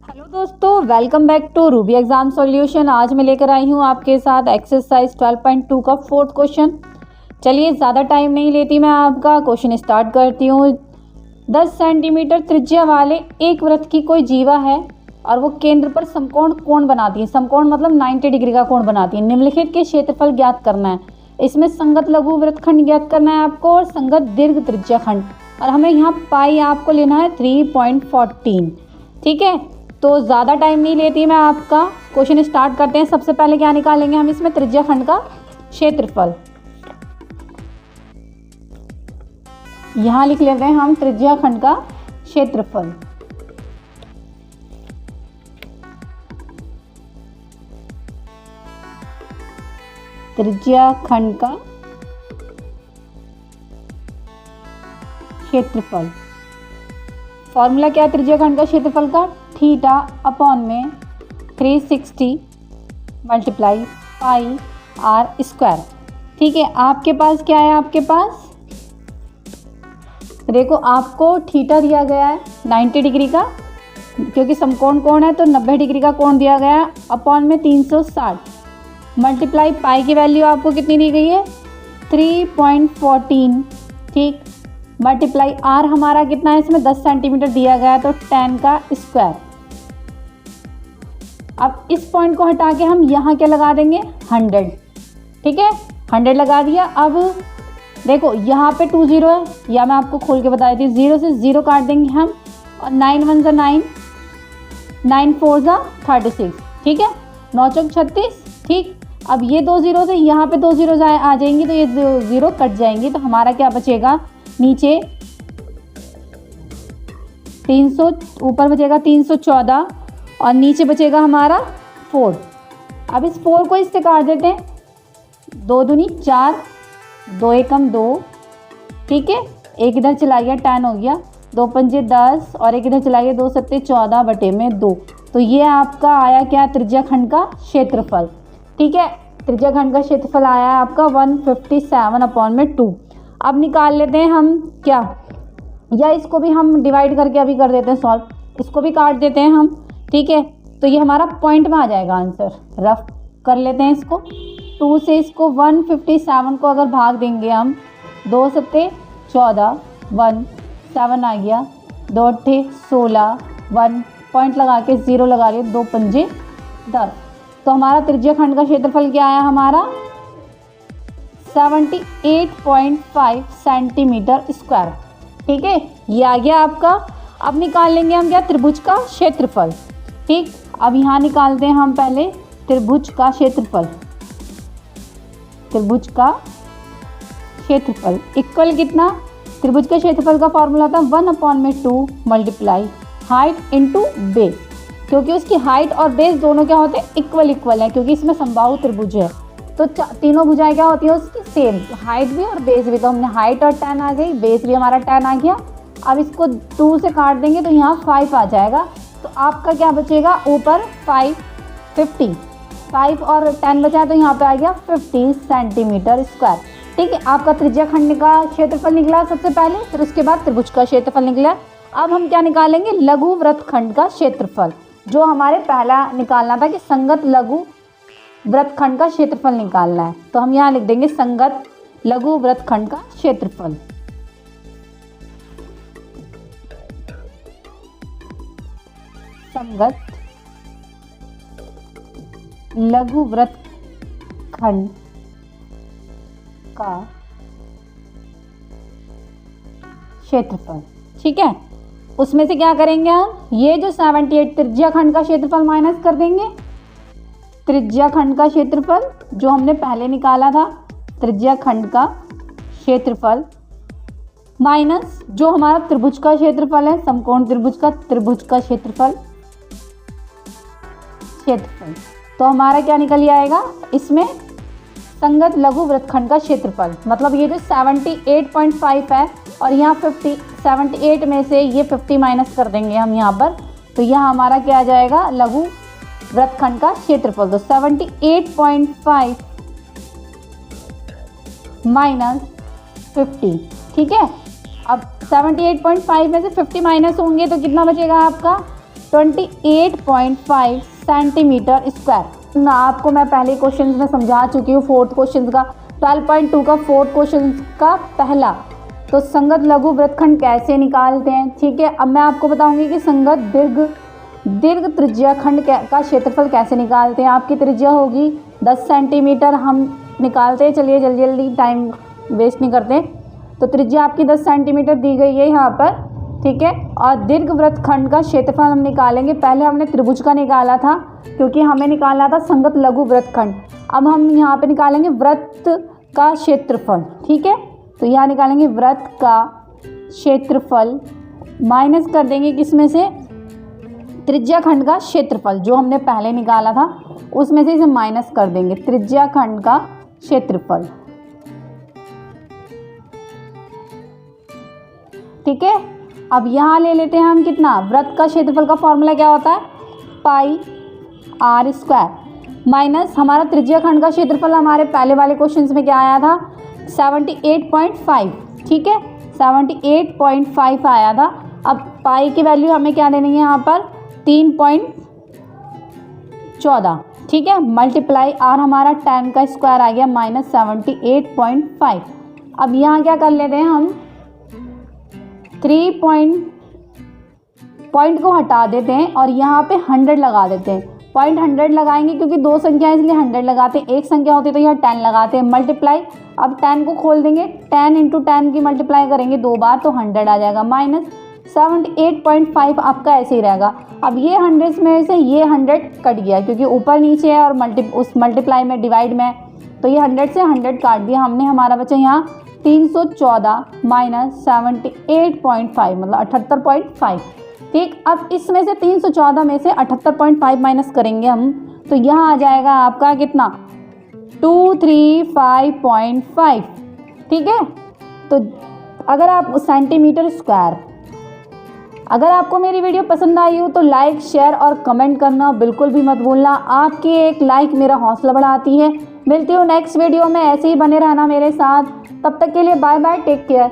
Hello दोस्तों, welcome back to Ruby exam solution. आज मैं लेकर आई हूँ आपके साथ एक्सरसाइज 12.2 का फोर्थ क्वेश्चन। चलिए ज़्यादा टाइम नहीं लेती, मैं आपका क्वेश्चन स्टार्ट करती हूँ। 10 सेंटीमीटर त्रिज्या वाले एक वृत्त की कोई जीवा है और वो केंद्र पर समकोण कोण बनाती है। समकोण मतलब 90 डिग्री का कोण बनाती है। निम्नलिखित के क्षेत्रफल ज्ञात करना है। इसमें संगत लघु वृत्तखंड ज्ञात करना है आपको और संगत दीर्घ त्रिज्या खंड, और हमें यहाँ पाई आपको लेना है 3.14। ठीक है, तो ज़्यादा टाइम नहीं लेती मैं, आपका क्वेश्चन स्टार्ट करते हैं। सबसे पहले क्या निकालेंगे हम इसमें? त्रिज्या खंड का क्षेत्रफल। यहाँ लिख लेते हैं हम त्रिज्या खंड का क्षेत्रफल। त्रिज्या खंड का क्षेत्रफल फॉर्मूला क्या है त्रिज्या खंड का क्षेत्रफल का? थीटा अपॉन में 360 मल्टीप्लाई पाई आर स्क्वायर। ठीक है, आपके पास क्या है? आपके पास देखो, आपको थीटा दिया गया है 90 डिग्री का, क्योंकि समकोण कोण है तो 90 डिग्री का कोण दिया गया है, अपॉन में 360 मल्टीप्लाई पाई की वैल्यू आपको कितनी दी गई है? 3.14। ठीक, मल्टीप्लाई आर हमारा कितना है? इसमें 10 सेंटीमीटर दिया गया है तो 10 का स्क्वायर। अब इस पॉइंट को हटा के हम यहाँ क्या लगा देंगे? 100। ठीक है, 100 लगा दिया। अब देखो यहाँ पे 2 0 है, या मैं आपको खोल के बता देती हूँ। 0 से 0 काट देंगे हम, और 9 1 जा 9, 9 4 जा 36। ठीक है, 9 चौक 36। ठीक, अब ये 2 0 से यहाँ पे 2 0 आ जाएंगी तो ये 0 कट जाएंगी, तो हमारा क्या बचेगा? नीचे 300, ऊपर बचेगा 314 और नीचे बचेगा हमारा 4। अब इस 4 को इससे काट देते हैं। 2 दूनी 4, 2 एकम 2। ठीक है, एक इधर चला गया, 10 हो गया। 2 पंजे 10 और एक इधर चला गया, 2 सत्ते 14 बटे में 2। तो ये आपका आया क्या? त्रिज्या खंड का क्षेत्रफल। ठीक है, त्रिज्या खंड का क्षेत्रफल आया है आपका 157 अपॉन में 2। अब निकाल लेते हैं हम क्या, या इसको भी हम डिवाइड करके अभी कर देते हैं सॉल्व। इसको भी काट देते हैं हम। ठीक है, तो ये हमारा पॉइंट में आ जाएगा आंसर। रफ कर लेते हैं इसको। 2 से इसको 157 को अगर भाग देंगे हम, 2 सत्ते 14, 1 7 आ गया, 2 अट्ठे 16, 1 पॉइंट लगा के 0 लगा लिया, 2 पंजे 10। तो हमारा त्रिज्या खंड का क्षेत्रफल क्या आया हमारा? 78.5 सेंटीमीटर स्क्वायर। ठीक है, ये आ गया आपका। अब निकाल लेंगे हम क्या? त्रिभुज का क्षेत्रफल। ठीक, अब यहाँ निकालते हैं हम पहले त्रिभुज का क्षेत्रफल। त्रिभुज का क्षेत्रफल इक्वल कितना? त्रिभुज के क्षेत्रफल का फॉर्मूला था 1/2 मल्टीप्लाई हाइट इंटू बेस, क्योंकि उसकी हाइट और बेस दोनों क्या होते हैं? इक्वल है, क्योंकि इसमें समबाहु त्रिभुज है तो तीनों भुजाएं क्या होती है उसकी? सेम, हाइट भी और बेस भी। तो हमने हाइट और 10 आ गई, बेस भी हमारा 10 आ गया। अब इसको 2 से काट देंगे तो यहाँ 5 आ जाएगा, तो आपका क्या बचेगा? ऊपर 5 और 10 बचा है, तो यहाँ पे आ गया 50 सेंटीमीटर स्क्वायर। ठीक है, आपका त्रिज्या खंड का क्षेत्रफल निकला सबसे पहले, फिर उसके बाद त्रिभुज का क्षेत्रफल निकला। अब हम क्या निकालेंगे? लघु वृत्तखंड का क्षेत्रफल, जो हमारे पहला निकालना था कि संगत लघु वृत्तखंड का क्षेत्रफल निकालना है। तो हम यहाँ लिख देंगे संगत लघु वृत्तखंड का क्षेत्रफल। संगत लघु वृत्तखंड का क्षेत्रफल। ठीक है, उसमें से क्या करेंगे हम? ये जो 78 त्रिज्या खंड का क्षेत्रफल माइनस कर देंगे। त्रिज्या खंड का क्षेत्रफल जो हमने पहले निकाला था, त्रिज्या खंड का क्षेत्रफल माइनस जो हमारा त्रिभुज का क्षेत्रफल है, समकोण त्रिभुज का क्षेत्रफल। तो हमारा क्या निकल आएगा इसमें? संगत लघु वृत्तखंड का क्षेत्रफल। मतलब ये जो 78.5 है और यहाँ 50, 78 में से ये 50 माइनस कर देंगे हम यहाँ पर, तो यहाँ हमारा क्या आ जाएगा? लघु वृत्तखंड का क्षेत्रफल। तो 78.5 माइनस 50। ठीक है, अब 78.5 में से 50 माइनस होंगे तो कितना बचेगा आपका? 28.5 सेंटीमीटर स्क्वायर। ना आपको मैं पहले क्वेश्चन में समझा चुकी हूँ, फोर्थ क्वेश्चन का 12.2 का फोर्थ क्वेश्चन का पहला। तो संगत लघु वृत्तखंड कैसे निकालते हैं, ठीक है। अब मैं आपको बताऊंगी कि संगत दीर्घ त्रिज्या खंड का क्षेत्रफल कैसे निकालते हैं। आपकी त्रिज्या होगी 10 सेंटीमीटर, हम निकालते हैं। चलिए जल्दी जल्दी, टाइम वेस्ट नहीं करते। तो त्रिज्या आपकी 10 सेंटीमीटर दी गई है यहाँ पर, ठीक है। और दीर्घ वृत्तखंड का क्षेत्रफल हम निकालेंगे। पहले हमने त्रिभुज का निकाला था क्योंकि हमें निकालना था संगत लघु वृत्तखंड। अब हम यहाँ पे निकालेंगे वृत्त का क्षेत्रफल, ठीक है। तो यहाँ निकालेंगे वृत्त का क्षेत्रफल, माइनस कर देंगे किसमें से, त्रिज्या खंड का क्षेत्रफल जो हमने पहले निकाला था उसमें से इसे माइनस कर देंगे, त्रिज्या खंड का क्षेत्रफल, ठीक है। अब यहाँ ले लेते हैं हम कितना, वृत्त का क्षेत्रफल का फॉर्मूला क्या होता है, पाई आर स्क्वायर माइनस हमारा त्रिज्या खंड का क्षेत्रफल हमारे पहले वाले क्वेश्चंस में क्या आया था, 78.5, ठीक है, 78.5 आया था। अब पाई की वैल्यू हमें क्या देनी है यहाँ पर, 3.14, ठीक है, मल्टीप्लाई आर हमारा 10 का स्क्वायर आ गया माइनस 78.5। अब यहाँ क्या कर लेते हैं हम, 3 पॉइंट को हटा देते हैं और यहाँ पे 100 लगा देते हैं। पॉइंट 100 लगाएंगे क्योंकि दो संख्या है इसलिए 100 लगाते हैं, एक संख्या होती है तो यहाँ 10 लगाते हैं, मल्टीप्लाई। अब 10 को खोल देंगे, 10 × 10 की मल्टीप्लाई करेंगे 2 बार तो 100 आ जाएगा, माइनस 78.5 आपका ऐसे ही रहेगा। अब ये 100 में से ये 100 कट गया क्योंकि ऊपर नीचे है और उस मल्टीप्लाई में डिवाइड में, तो ये 100 से 100 काट दिया हमने, हमारा बचा यहाँ 314 माइनस 78.5 मतलब 78.5, ठीक। अब इसमें से 314 में से 78.5 माइनस करेंगे हम, तो यहाँ आ जाएगा आपका कितना, 235.5, ठीक है। तो अगर आप सेंटीमीटर स्क्वायर, अगर आपको मेरी वीडियो पसंद आई हो तो लाइक शेयर और कमेंट करना बिल्कुल भी मत भूलना। आपकी एक लाइक मेरा हौसला बढ़ाती है। मिलती हूँ नेक्स्ट वीडियो में, ऐसे ही बने रहना मेरे साथ। तब तक के लिए बाय बाय, टेक केयर।